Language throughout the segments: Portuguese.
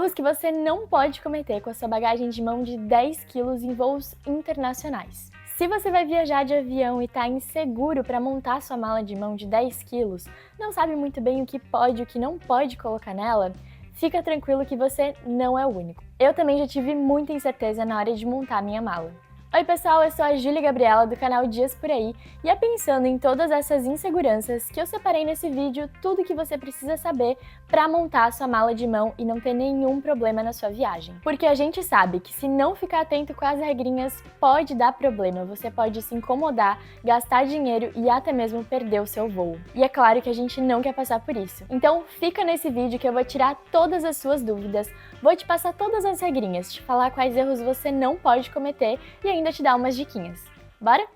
Erros que você não pode cometer com a sua bagagem de mão de 10 quilos em voos internacionais. Se você vai viajar de avião e está inseguro para montar sua mala de mão de 10 quilos, não sabe muito bem o que pode e o que não pode colocar nela, fica tranquilo que você não é o único. Eu também já tive muita incerteza na hora de montar minha mala. Oi pessoal, eu sou a Júlia Gabriela do canal Dias Por Aí e é pensando em todas essas inseguranças que eu separei nesse vídeo tudo que você precisa saber para montar a sua mala de mão e não ter nenhum problema na sua viagem. Porque a gente sabe que se não ficar atento com as regrinhas pode dar problema, você pode se incomodar, gastar dinheiro e até mesmo perder o seu voo. E é claro que a gente não quer passar por isso. Então fica nesse vídeo que eu vou tirar todas as suas dúvidas, vou te passar todas as regrinhas, te falar quais erros você não pode cometer e ainda te dar umas diquinhas. Bora?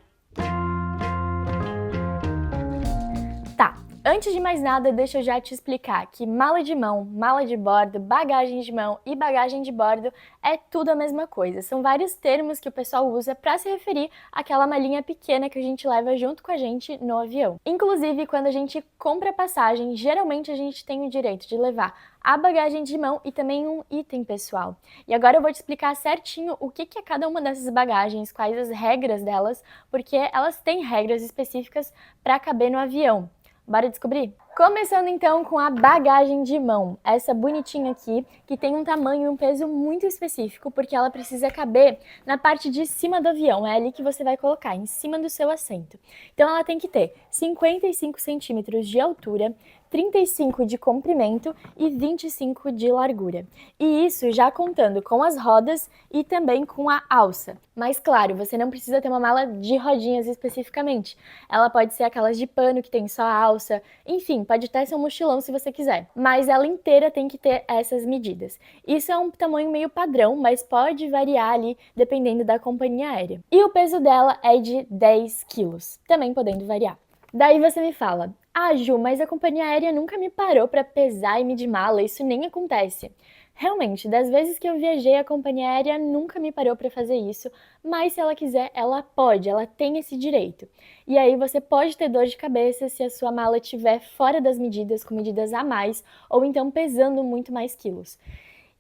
Tá, antes de mais nada, deixa eu já te explicar que mala de mão, mala de bordo, bagagem de mão e bagagem de bordo é tudo a mesma coisa. São vários termos que o pessoal usa para se referir àquela malinha pequena que a gente leva junto com a gente no avião. Inclusive, quando a gente compra passagem, geralmente a gente tem o direito de levar a bagagem de mão e também um item pessoal. E agora eu vou te explicar certinho o que é cada uma dessas bagagens, quais as regras delas, porque elas têm regras específicas para caber no avião. Bora descobrir? Começando então com a bagagem de mão, essa bonitinha aqui, que tem um tamanho e um peso muito específico, porque ela precisa caber na parte de cima do avião, é ali que você vai colocar, em cima do seu assento. Então ela tem que ter 55 centímetros de altura, 35 de comprimento e 25 de largura. E isso já contando com as rodas e também com a alça. Mas claro, você não precisa ter uma mala de rodinhas especificamente. Ela pode ser aquelas de pano que tem só a alça, enfim, pode até ser um mochilão se você quiser. Mas ela inteira tem que ter essas medidas. Isso é um tamanho meio padrão, mas pode variar ali dependendo da companhia aérea. E o peso dela é de 10 quilos, também podendo variar. Daí você me fala, ah Ju, mas a companhia aérea nunca me parou para pesar e medir mala, isso nem acontece. Realmente, das vezes que eu viajei, a companhia aérea nunca me parou para fazer isso, mas se ela quiser, ela pode, ela tem esse direito. E aí você pode ter dor de cabeça se a sua mala estiver fora das medidas, com medidas a mais, ou então pesando muito mais quilos.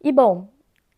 E bom,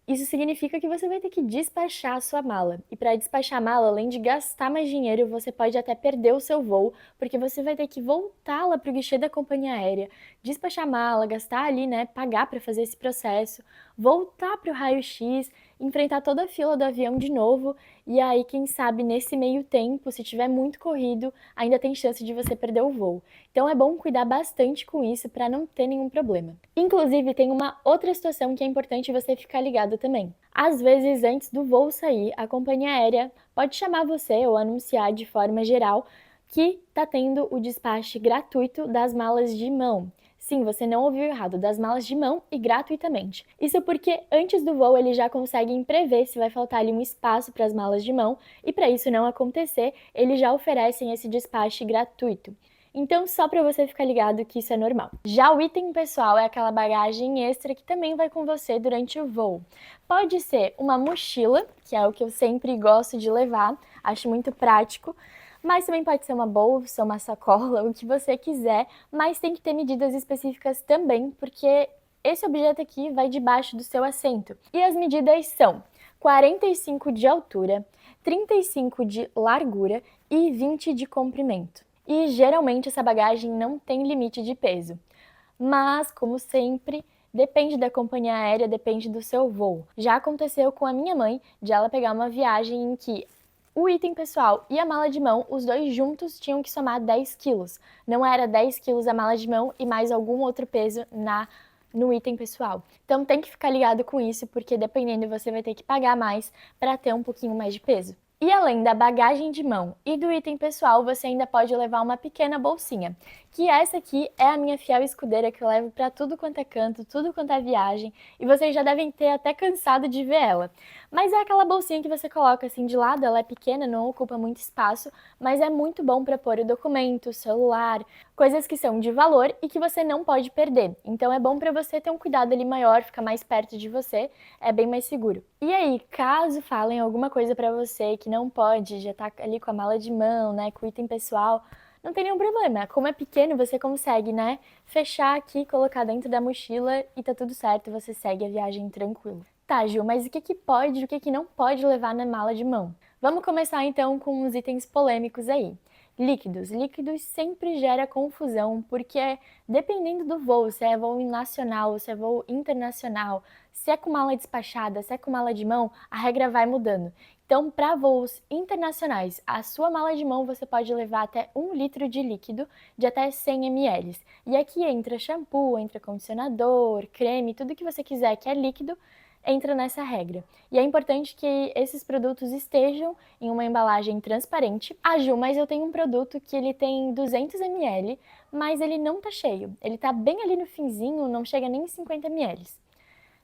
isso significa que você vai ter que despachar a sua mala. E para despachar a mala, além de gastar mais dinheiro, você pode até perder o seu voo, porque você vai ter que voltar lá para o guichê da companhia aérea, despachar a mala, gastar ali, né, pagar para fazer esse processo, voltar para o raio-x, enfrentar toda a fila do avião de novo, e aí, quem sabe, nesse meio tempo, se tiver muito corrido, ainda tem chance de você perder o voo. Então é bom cuidar bastante com isso para não ter nenhum problema. Inclusive, tem uma outra situação que é importante você ficar ligado também. Às vezes, antes do voo sair, a companhia aérea pode chamar você ou anunciar de forma geral que está tendo o despacho gratuito das malas de mão. Sim, você não ouviu errado, das malas de mão e gratuitamente. Isso porque antes do voo eles já conseguem prever se vai faltar ali um espaço para as malas de mão e para isso não acontecer, eles já oferecem esse despacho gratuito. Então, só para você ficar ligado que isso é normal. Já o item pessoal é aquela bagagem extra que também vai com você durante o voo. Pode ser uma mochila, que é o que eu sempre gosto de levar, acho muito prático, mas também pode ser uma bolsa, uma sacola, o que você quiser, mas tem que ter medidas específicas também, porque esse objeto aqui vai debaixo do seu assento. E as medidas são 45 de altura, 35 de largura e 20 de comprimento. E geralmente essa bagagem não tem limite de peso. Mas, como sempre, depende da companhia aérea, depende do seu voo. Já aconteceu com a minha mãe de ela pegar uma viagem em que o item pessoal e a mala de mão, os dois juntos tinham que somar 10 quilos. Não era 10 quilos a mala de mão e mais algum outro peso no item pessoal. Então tem que ficar ligado com isso, porque dependendo você vai ter que pagar mais para ter um pouquinho mais de peso. E além da bagagem de mão e do item pessoal, você ainda pode levar uma pequena bolsinha, que essa aqui é a minha fiel escudeira que eu levo para tudo quanto é canto, tudo quanto é viagem, e vocês já devem ter até cansado de ver ela. Mas é aquela bolsinha que você coloca assim de lado, ela é pequena, não ocupa muito espaço, mas é muito bom para pôr o documento, o celular, coisas que são de valor e que você não pode perder. Então é bom para você ter um cuidado ali maior, ficar mais perto de você, é bem mais seguro. E aí, caso falem alguma coisa para você que não pode, já tá ali com a mala de mão, né, com o item pessoal, não tem nenhum problema. Como é pequeno, você consegue, né, fechar aqui, colocar dentro da mochila e tá tudo certo, você segue a viagem tranquilo. Tá, Ju, mas o que que pode e o que que não pode levar na mala de mão? Vamos começar então com os itens polêmicos aí. Líquidos. Líquidos sempre gera confusão, porque dependendo do voo, se é voo nacional, se é voo internacional, se é com mala despachada, se é com mala de mão, a regra vai mudando. Então, para voos internacionais, a sua mala de mão você pode levar até 1 litro de líquido de até 100 ml. E aqui entra shampoo, entra condicionador, creme, tudo que você quiser que é líquido, entra nessa regra. E é importante que esses produtos estejam em uma embalagem transparente. Ah, Ju, mas eu tenho um produto que ele tem 200 ml, mas ele não tá cheio. Ele tá bem ali no finzinho, não chega nem em 50 ml.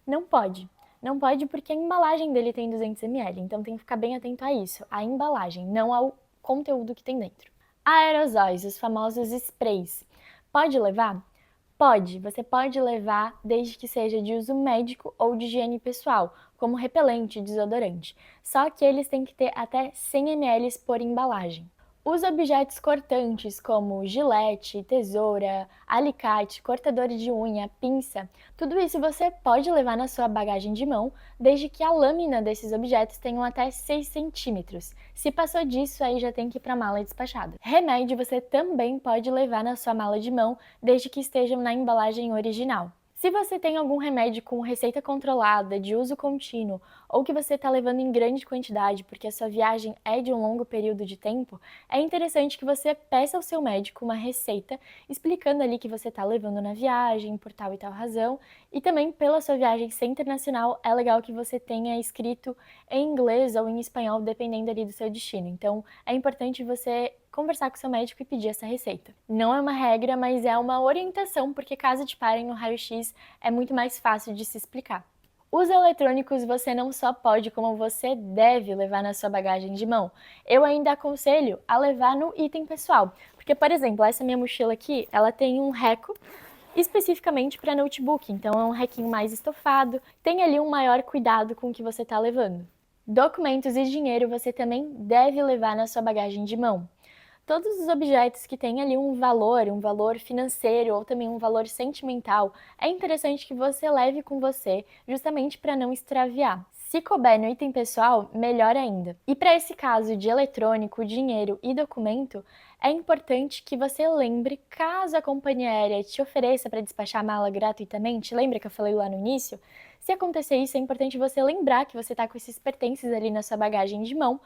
Não pode. Não pode porque a embalagem dele tem 200 ml, então tem que ficar bem atento a isso, a embalagem, não ao conteúdo que tem dentro. Aerosóis, os famosos sprays. Pode levar? Pode, você pode levar desde que seja de uso médico ou de higiene pessoal, como repelente e desodorante. Só que eles têm que ter até 100 ml por embalagem. Os objetos cortantes, como gilete, tesoura, alicate, cortador de unha, pinça, tudo isso você pode levar na sua bagagem de mão, desde que a lâmina desses objetos tenham até 6 centímetros. Se passou disso, aí já tem que ir para a mala despachada. Remédio você também pode levar na sua mala de mão, desde que estejam na embalagem original. Se você tem algum remédio com receita controlada, de uso contínuo, ou que você está levando em grande quantidade porque a sua viagem é de um longo período de tempo, é interessante que você peça ao seu médico uma receita explicando ali que você está levando na viagem, por tal e tal razão, e também pela sua viagem ser internacional, é legal que você tenha escrito em inglês ou em espanhol, dependendo ali do seu destino. Então, é importante você conversar com seu médico e pedir essa receita. Não é uma regra, mas é uma orientação, porque caso te parem no raio-x, é muito mais fácil de se explicar. Os eletrônicos você não só pode, como você deve levar na sua bagagem de mão. Eu ainda aconselho a levar no item pessoal, porque, por exemplo, essa minha mochila aqui, ela tem um reco especificamente para notebook, então é um requinho mais estofado, tem ali um maior cuidado com o que você está levando. Documentos e dinheiro você também deve levar na sua bagagem de mão. Todos os objetos que têm ali um valor financeiro ou também um valor sentimental, é interessante que você leve com você, justamente para não extraviar. Se couber no item pessoal, melhor ainda. E para esse caso de eletrônico, dinheiro e documento, é importante que você lembre, caso a companhia aérea te ofereça para despachar a mala gratuitamente, lembra que eu falei lá no início? Se acontecer isso, é importante você lembrar que você está com esses pertences ali na sua bagagem de mão,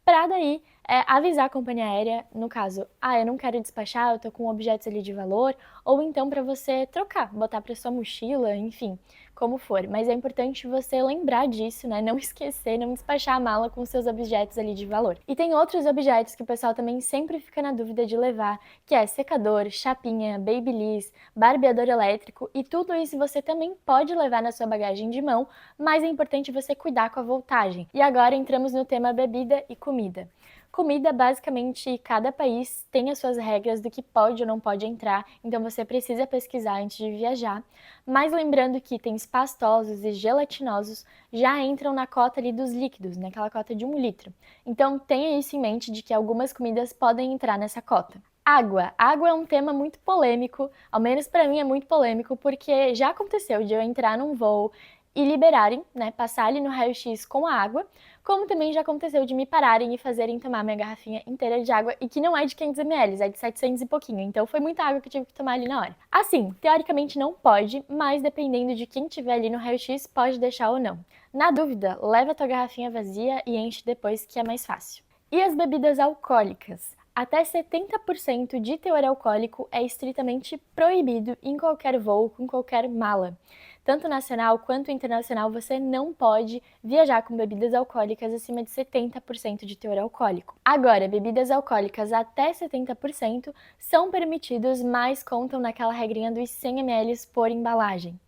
para daí avisar a companhia aérea, no caso, eu não quero despachar, eu tô com objetos ali de valor, ou então para você trocar, botar para sua mochila, enfim, como for. Mas é importante você lembrar disso, né? Não esquecer, não despachar a mala com seus objetos ali de valor. E tem outros objetos que o pessoal também sempre fica na dúvida de levar, que é secador, chapinha, babyliss, barbeador elétrico, e tudo isso você também pode levar na sua bagagem de mão, mas é importante você cuidar com a voltagem. E agora entramos no tema bebida e comida. Comida, basicamente, cada país tem as suas regras do que pode ou não pode entrar, então você precisa pesquisar antes de viajar. Mas lembrando que itens pastosos e gelatinosos já entram na cota ali dos líquidos, naquela cota de 1 litro. Então tenha isso em mente de que algumas comidas podem entrar nessa cota. Água. Água é um tema muito polêmico, ao menos para mim é muito polêmico, porque já aconteceu de eu entrar num voo e liberarem, né, passar ali no raio-x com a água, como também já aconteceu de me pararem e fazerem tomar minha garrafinha inteira de água, e que não é de 500 ml, é de 700 e pouquinho, então foi muita água que eu tive que tomar ali na hora. Assim, teoricamente não pode, mas dependendo de quem tiver ali no raio-x, pode deixar ou não. Na dúvida, leva a tua garrafinha vazia e enche depois, que é mais fácil. E as bebidas alcoólicas? Até 70% de teor alcoólico é estritamente proibido em qualquer voo, com qualquer mala. Tanto nacional quanto internacional, você não pode viajar com bebidas alcoólicas acima de 70% de teor alcoólico. Agora, bebidas alcoólicas até 70% são permitidos, mas contam naquela regrinha dos 100 ml por embalagem.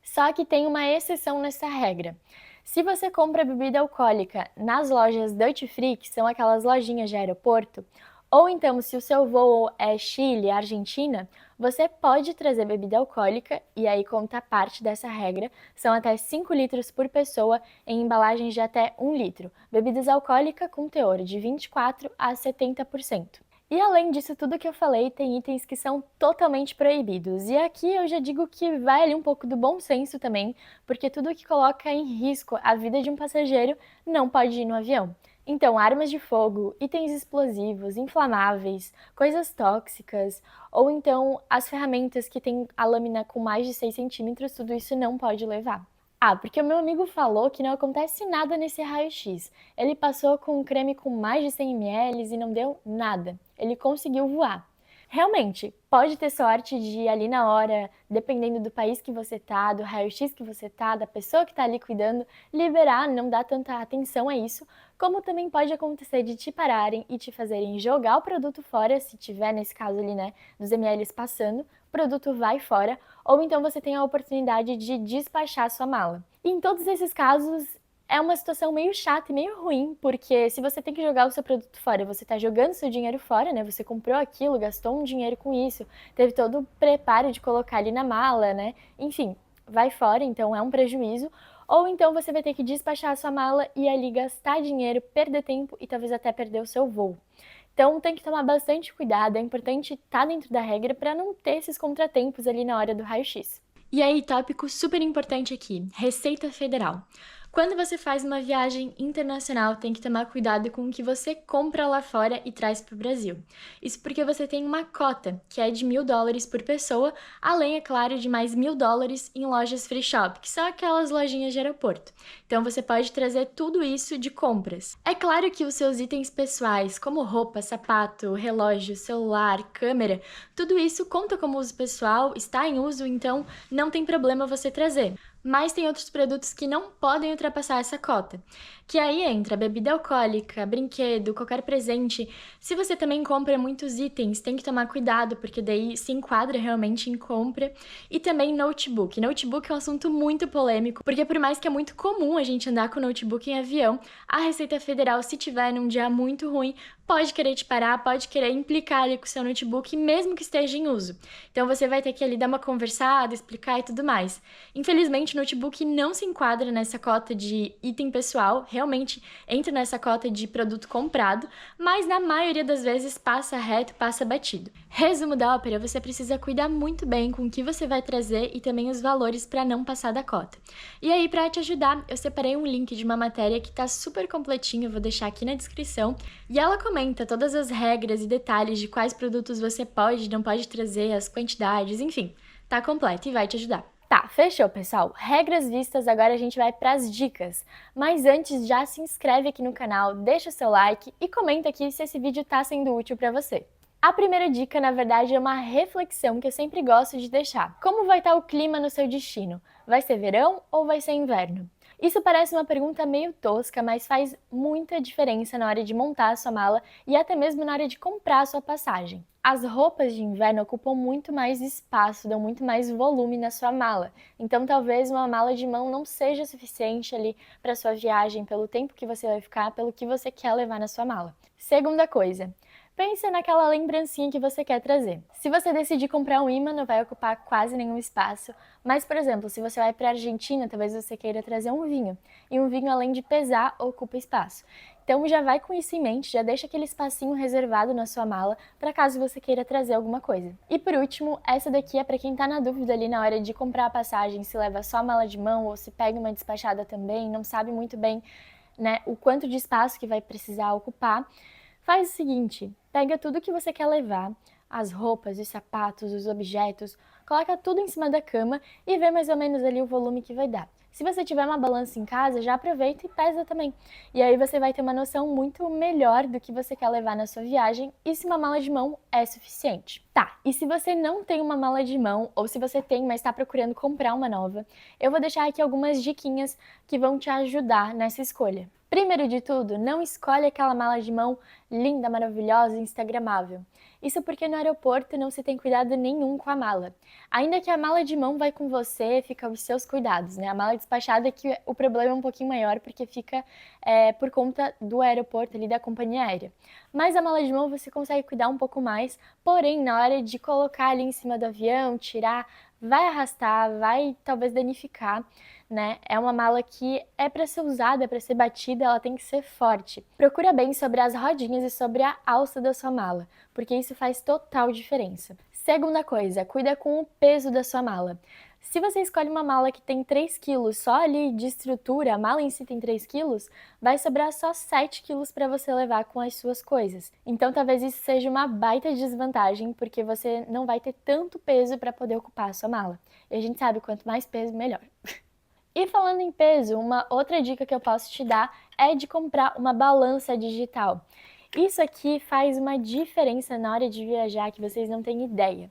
Só que tem uma exceção nessa regra. Se você compra bebida alcoólica nas lojas Duty Free, que são aquelas lojinhas de aeroporto, ou então se o seu voo é Chile, Argentina, você pode trazer bebida alcoólica, e aí conta parte dessa regra, são até 5 litros por pessoa em embalagens de até 1 litro. Bebidas alcoólicas com teor de 24 a 70%. E além disso tudo que eu falei, tem itens que são totalmente proibidos. E aqui eu já digo que vai ali um pouco do bom senso também, porque tudo que coloca em risco a vida de um passageiro não pode ir no avião. Então, armas de fogo, itens explosivos, inflamáveis, coisas tóxicas, ou então as ferramentas que têm a lâmina com mais de 6 centímetros, tudo isso não pode levar. Ah, porque o meu amigo falou que não acontece nada nesse raio-x. Ele passou com um creme com mais de 100 ml e não deu nada. Ele conseguiu voar. Realmente, pode ter sorte de ali na hora, dependendo do país que você tá, do raio-x que você tá, da pessoa que tá ali cuidando, liberar, não dar tanta atenção a isso, como também pode acontecer de te pararem e te fazerem jogar o produto fora, se tiver nesse caso ali, né, dos mls passando, o produto vai fora, ou então você tem a oportunidade de despachar sua mala. E em todos esses casos, é uma situação meio chata e meio ruim, porque se você tem que jogar o seu produto fora, você está jogando seu dinheiro fora, né? Você comprou aquilo, gastou um dinheiro com isso, teve todo o preparo de colocar ali na mala, né? Enfim, vai fora, então é um prejuízo. Ou então você vai ter que despachar a sua mala e ali gastar dinheiro, perder tempo e talvez até perder o seu voo. Então tem que tomar bastante cuidado, é importante estar dentro da regra para não ter esses contratempos ali na hora do raio-x. E aí, tópico super importante aqui: Receita Federal. Quando você faz uma viagem internacional, tem que tomar cuidado com o que você compra lá fora e traz para o Brasil. Isso porque você tem uma cota, que é de US$ 1.000 por pessoa, além, é claro, de mais US$ 1.000 em lojas free shop, que são aquelas lojinhas de aeroporto. Então você pode trazer tudo isso de compras. É claro que os seus itens pessoais, como roupa, sapato, relógio, celular, câmera, tudo isso conta como uso pessoal, está em uso, então não tem problema você trazer. Mas tem outros produtos que não podem ultrapassar essa cota, que aí entra bebida alcoólica, brinquedo, qualquer presente. Se você também compra muitos itens, tem que tomar cuidado, porque daí se enquadra realmente em compra. E também notebook. Notebook é um assunto muito polêmico, porque por mais que é muito comum a gente andar com notebook em avião, a Receita Federal, se tiver num dia muito ruim, pode querer te parar, pode querer implicar ali com o seu notebook, mesmo que esteja em uso. Então você vai ter que ali dar uma conversada, explicar e tudo mais. Infelizmente, o notebook não se enquadra nessa cota de item pessoal, realmente entra nessa cota de produto comprado, mas na maioria das vezes passa reto, passa batido. Resumo da ópera: você precisa cuidar muito bem com o que você vai trazer e também os valores para não passar da cota. E aí, para te ajudar, eu separei um link de uma matéria que está super completinho, eu vou deixar aqui na descrição, e ela comenta todas as regras e detalhes de quais produtos você pode e não pode trazer, as quantidades, enfim, tá completo e vai te ajudar. Tá, fechou, pessoal. Regras vistas, agora a gente vai para as dicas. Mas antes, já se inscreve aqui no canal, deixa o seu like e comenta aqui se esse vídeo tá sendo útil para você. A primeira dica, na verdade, é uma reflexão que eu sempre gosto de deixar. Como vai estar o clima no seu destino? Vai ser verão ou vai ser inverno? Isso parece uma pergunta meio tosca, mas faz muita diferença na hora de montar a sua mala e até mesmo na hora de comprar a sua passagem. As roupas de inverno ocupam muito mais espaço, dão muito mais volume na sua mala. Então talvez uma mala de mão não seja suficiente ali para sua viagem, pelo tempo que você vai ficar, pelo que você quer levar na sua mala. Segunda coisa, pensa naquela lembrancinha que você quer trazer. Se você decidir comprar um imã, não vai ocupar quase nenhum espaço. Mas, por exemplo, se você vai para a Argentina, talvez você queira trazer um vinho. E um vinho, além de pesar, ocupa espaço. Então já vai com isso em mente, já deixa aquele espacinho reservado na sua mala para caso você queira trazer alguma coisa. E por último, essa daqui é para quem tá na dúvida ali na hora de comprar a passagem, se leva só a mala de mão ou se pega uma despachada também, não sabe muito bem, né, o quanto de espaço que vai precisar ocupar. Faz o seguinte, pega tudo que você quer levar, as roupas, os sapatos, os objetos, coloca tudo em cima da cama e vê mais ou menos ali o volume que vai dar. Se você tiver uma balança em casa, já aproveita e pesa também. E aí você vai ter uma noção muito melhor do que você quer levar na sua viagem e se uma mala de mão é suficiente. Tá, e se você não tem uma mala de mão, ou se você tem, mas está procurando comprar uma nova, eu vou deixar aqui algumas diquinhas que vão te ajudar nessa escolha. Primeiro de tudo, não escolhe aquela mala de mão linda, maravilhosa e instagramável. Isso porque no aeroporto não se tem cuidado nenhum com a mala. Ainda que a mala de mão vai com você, fica os seus cuidados, né? A mala despachada é que o problema é um pouquinho maior porque fica por conta do aeroporto ali, da companhia aérea. Mas a mala de mão você consegue cuidar um pouco mais, porém na hora de colocar ali em cima do avião, tirar, vai arrastar, vai talvez danificar. né? É uma mala que é para ser usada, é para ser batida, ela tem que ser forte. Procura bem sobre as rodinhas e sobre a alça da sua mala, porque isso faz total diferença. Segunda coisa, cuida com o peso da sua mala. Se você escolhe uma mala que tem 3 quilos só ali de estrutura, a mala em si tem 3 quilos, vai sobrar só 7 quilos para você levar com as suas coisas. Então talvez isso seja uma baita desvantagem, porque você não vai ter tanto peso para poder ocupar a sua mala. E a gente sabe, quanto mais peso, melhor. E falando em peso, uma outra dica que eu posso te dar é de comprar uma balança digital. Isso aqui faz uma diferença na hora de viajar que vocês não têm ideia.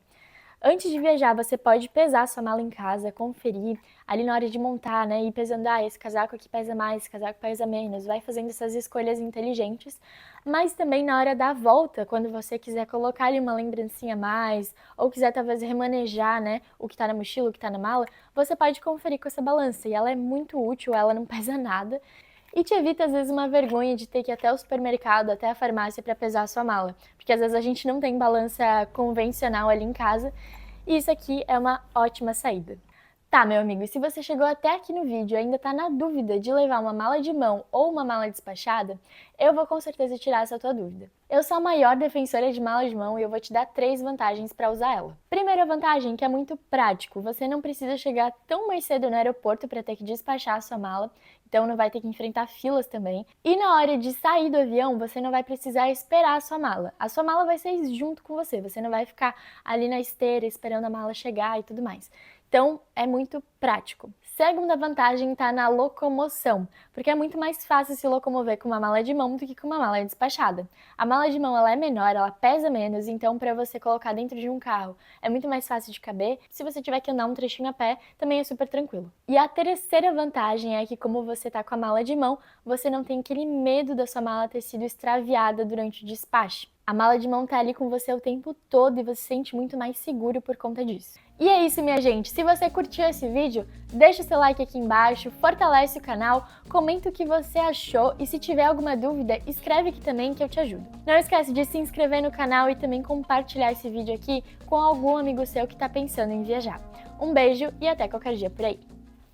Antes de viajar, você pode pesar sua mala em casa, conferir ali na hora de montar, né? Ir pesando, esse casaco aqui pesa mais, esse casaco pesa menos. Vai fazendo essas escolhas inteligentes. Mas também na hora da volta, quando você quiser colocar ali uma lembrancinha a mais, ou quiser talvez remanejar, né? O que tá na mochila, o que tá na mala, você pode conferir com essa balança. E ela é muito útil, ela não pesa nada. E te evita, às vezes, uma vergonha de ter que ir até o supermercado, até a farmácia para pesar a sua mala. Porque às vezes a gente não tem balança convencional ali em casa. E isso aqui é uma ótima saída. Tá, meu amigo, e se você chegou até aqui no vídeo e ainda tá na dúvida de levar uma mala de mão ou uma mala despachada, eu vou com certeza tirar essa tua dúvida. Eu sou a maior defensora de mala de mão e eu vou te dar 3 vantagens para usar ela. Primeira vantagem, que é muito prático. Você não precisa chegar tão mais cedo no aeroporto para ter que despachar a sua mala, então não vai ter que enfrentar filas também. E na hora de sair do avião, você não vai precisar esperar a sua mala. A sua mala vai sair junto com você não vai ficar ali na esteira esperando a mala chegar e tudo mais. Então, é muito prático. Segunda vantagem está na locomoção, porque é muito mais fácil se locomover com uma mala de mão do que com uma mala despachada. A mala de mão ela é menor, ela pesa menos, então para você colocar dentro de um carro é muito mais fácil de caber. Se você tiver que andar um trechinho a pé, também é super tranquilo. E a terceira vantagem é que como você está com a mala de mão, você não tem aquele medo da sua mala ter sido extraviada durante o despacho. A mala de mão tá ali com você o tempo todo e você se sente muito mais seguro por conta disso. E é isso, minha gente. Se você curtiu esse vídeo, deixa o seu like aqui embaixo, fortalece o canal, comenta o que você achou e se tiver alguma dúvida, escreve aqui também que eu te ajudo. Não esquece de se inscrever no canal e também compartilhar esse vídeo aqui com algum amigo seu que tá pensando em viajar. Um beijo e até qualquer dia por aí.